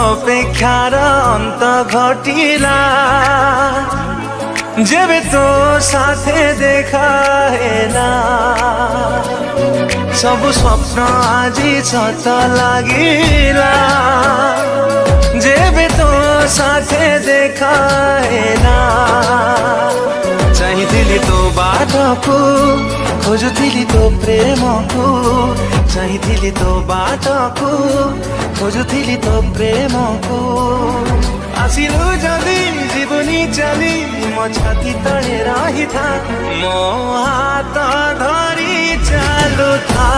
अपेक्षार अंत घटिला जेबे तो साथे देखा हेला सब स्वप्न आजी सत लागिला जेबे तो साथे देखा हेला चाहिथिली तो बाटको खोजुथिली तो प्रेमको चाहिथिली तो बाटको खोजुथिली तो प्रेमको आसिलु जदि जीवनी चली मो छाती तले रही था मो हाथ धरी चालू था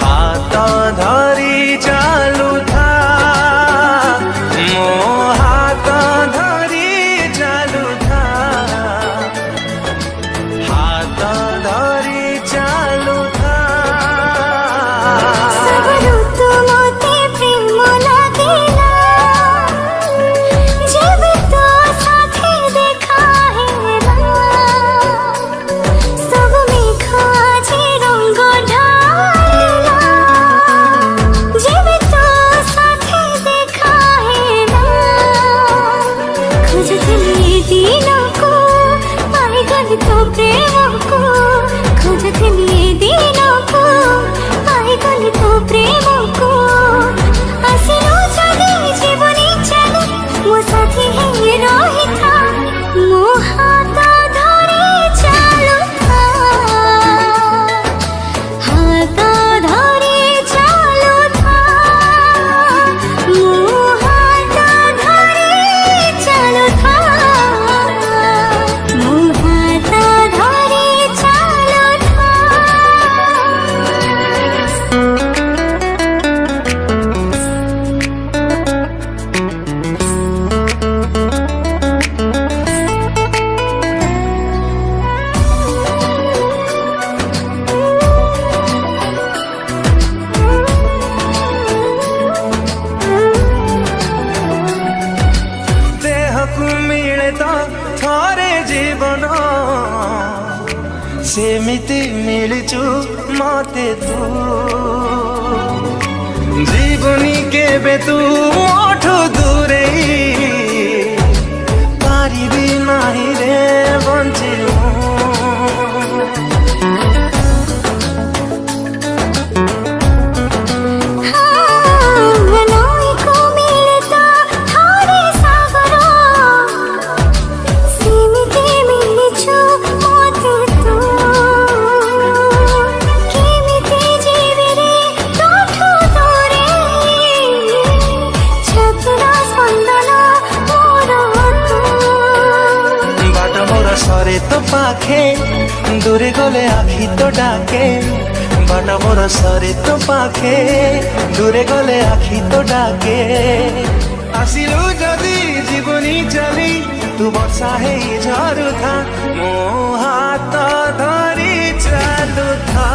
हाथ धरी चालू था मो हाथ धरी चालू था हाथ धरी चालू था थरे जीवन सेमिति मिलचु मते तू जीवनी केबे तू मोठो दूरे पारिबी नाही रे बंचिनु सरे तो पाखे दूरे गले आखि तो डाके बाटा मोर सरे तो पाखे दूरे गले आखि तो डाके आसिलु जदि जीवनी चली तू वर्षा है झरू था मो हाथ धरी चालू था।